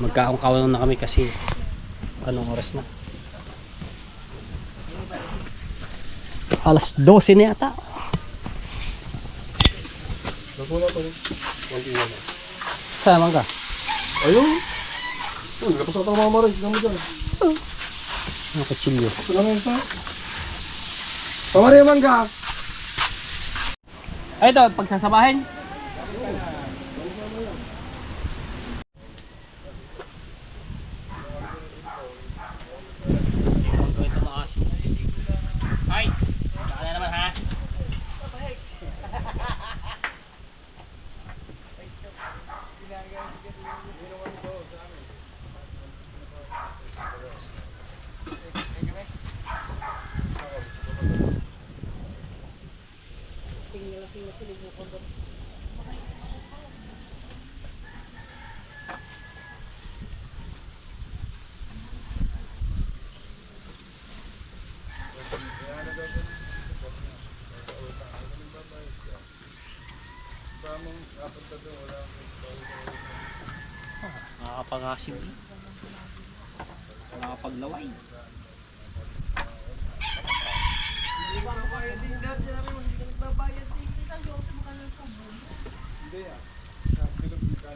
Speaker 1: Magkaong-kawan na kami kasi anong oras na? Alas 12 na yata. Saan mangga?
Speaker 4: Ayun. Lapos ako ng mamaray. Sino mo dyan?
Speaker 1: Ano kutsilyo?
Speaker 4: Ito lang yung isa. Pamaray mangga.
Speaker 1: Ay ito, pagsasabahin. Ay, saka na naman ha. Nakakapangasim. Nakapaglaway.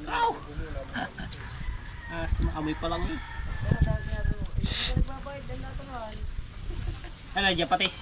Speaker 1: Ow! Amoy pa lang eh. Ano, dyan patis?